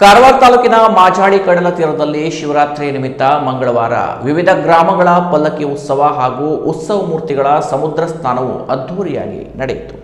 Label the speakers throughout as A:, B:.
A: ಕಾರವಾರ ತಾಲೂಕಿನ ಮಾಜಾಳಿ ಕಡಲ ತೀರದಲ್ಲಿ ಶಿವರಾತ್ರಿ ನಿಮಿತ್ತ ಮಂಗಳವಾರ ವಿವಿಧ ಗ್ರಾಮಗಳ ಪಲ್ಲಕ್ಕಿ ಉತ್ಸವ ಹಾಗೂ ಉತ್ಸವ ಮೂರ್ತಿಗಳ ಸಮುದ್ರ ಸ್ನಾನವು ಅದ್ಧೂರಿಯಾಗಿ ನಡೆಯಿತು.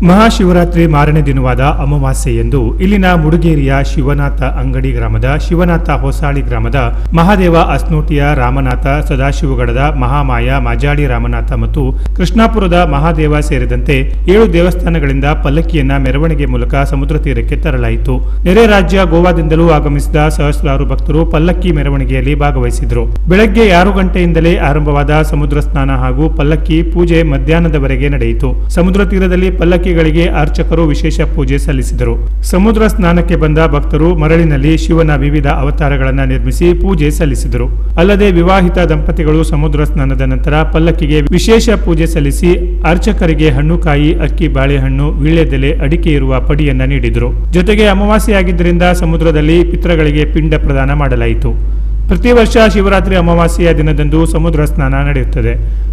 B: ಮಹಾಶಿವರಾತ್ರಿ ಮಾರನೇ ದಿನವಾದ ಅಮಾವಾಸ್ಯೆಯಂದು ಇಲ್ಲಿನ ಮುಡುಗೇರಿಯ ಶಿವನಾಥ ಅಂಗಡಿ ಗ್ರಾಮದ ಶಿವನಾಥ ಹೊಸಾಳಿ ಗ್ರಾಮದ ಮಹಾದೇವ ಅಸ್ನೋಟಿಯ ರಾಮನಾಥ ಸದಾಶಿವಗಡದ ಮಹಾಮಾಯ ಮಾಜಾಳಿ ರಾಮನಾಥ ಮತ್ತು ಕೃಷ್ಣಾಪುರದ ಮಹಾದೇವ ಸೇರಿದಂತೆ 7 ದೇವಸ್ಥಾನಗಳಿಂದ ಪಲ್ಲಕ್ಕಿಯನ್ನ ಮೆರವಣಿಗೆ ಮೂಲಕ ಸಮುದ್ರ ತೀರಕ್ಕೆ ತರಲಾಯಿತು. ನೆರೆ ರಾಜ್ಯ ಗೋವಾದಿಂದಲೂ ಆಗಮಿಸಿದ ಸಹಸ್ರಾರು ಭಕ್ತರು ಪಲ್ಲಕ್ಕಿ ಮೆರವಣಿಗೆಯಲ್ಲಿ ಭಾಗವಹಿಸಿದರು. ಬೆಳಗ್ಗೆ 6 ಗಂಟೆಯಿಂದಲೇ ಆರಂಭವಾದ ಸಮುದ್ರ ಸ್ನಾನ ಹಾಗೂ ಪಲ್ಲಕ್ಕಿ ಪೂಜೆ ಮಧ್ಯಾಹ್ನದವರೆಗೆ ನಡೆಯಿತು. ಸಮುದ್ರ ತೀರದಲ್ಲಿ ಪಲ್ಲಕ್ಕಿ ಗಳಿಗೆ ಅರ್ಚಕರು ವಿಶೇಷ ಪೂಜೆ ಸಲ್ಲಿಸಿದರು. ಸಮುದ್ರ ಸ್ನಾನಕ್ಕೆ ಬಂದ ಭಕ್ತರು ಮರಳಿನಲ್ಲಿ ಶಿವನ ವಿವಿಧ ಅವತಾರಗಳನ್ನು ನಿರ್ಮಿಸಿ ಪೂಜೆ ಸಲ್ಲಿಸಿದರು. ಅಲ್ಲದೆ ವಿವಾಹಿತ ದಂಪತಿಗಳು ಸಮುದ್ರ ಸ್ನಾನದ ನಂತರ ಪಲ್ಲಕ್ಕಿಗೆ ವಿಶೇಷ ಪೂಜೆ ಸಲ್ಲಿಸಿ ಅರ್ಚಕರಿಗೆ ಹಣ್ಣುಕಾಯಿ, ಅಕ್ಕಿ, ಬಾಳೆಹಣ್ಣು, ವೀಳ್ಯದೆಲೆ, ಅಡಿಕೆ ಇರುವ ಪಡಿಯನ್ನ ನೀಡಿದರು. ಜೊತೆಗೆ ಅಮಾವಾಸ್ಯೆಯಾಗಿದ್ದರಿಂದ ಸಮುದ್ರದಲ್ಲಿ ಪಿತೃಗಳಿಗೆ ಪಿಂಡ ಪ್ರದಾನ ಮಾಡಲಾಯಿತು. ಪ್ರತಿ ವರ್ಷ ಶಿವರಾತ್ರಿ ಅಮಾವಾಸ್ಯೆಯ ದಿನದಂದು ಸಮುದ್ರ ಸ್ನಾನ ನಡೆಯುತ್ತದೆ.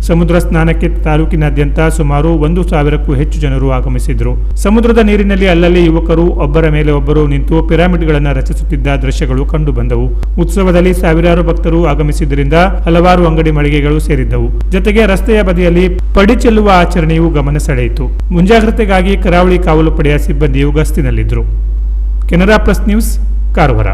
B: ಸಮುದ್ರ ಸ್ನಾನಕ್ಕೆ ತಾಲೂಕಿನಾದ್ಯಂತ ಸುಮಾರು 1,000ಕ್ಕೂ ಹೆಚ್ಚು ಜನರು ಆಗಮಿಸಿದ್ರು. ಸಮುದ್ರದ ನೀರಿನಲ್ಲಿ ಅಲ್ಲಲ್ಲಿ ಯುವಕರು ಒಬ್ಬರ ಮೇಲೆ ಒಬ್ಬರು ನಿಂತು ಪಿರಮಿಡ್ಗಳನ್ನು ರಚಿಸುತ್ತಿದ್ದ ದೃಶ್ಯಗಳು ಕಂಡು ಬಂದವು. ಉತ್ಸವದಲ್ಲಿ ಸಾವಿರಾರು ಭಕ್ತರು ಆಗಮಿಸಿದ್ದರಿಂದ ಹಲವಾರು ಅಂಗಡಿ ಮಳಿಗೆಗಳು ಸೇರಿದ್ದವು. ಜೊತೆಗೆ ರಸ್ತೆಯ ಬದಿಯಲ್ಲಿ ಪಡಿ ಚೆಲ್ಲುವ ಆಚರಣೆಯು ಗಮನ ಸೆಳೆಯಿತು. ಮುಂಜಾಗ್ರತೆಗಾಗಿ ಕರಾವಳಿ ಕಾವಲು ಪಡೆಯ ಸಿಬ್ಬಂದಿಯು ಗಸ್ತಿನಲ್ಲಿದ್ದರು. Canara plus news, Karwar.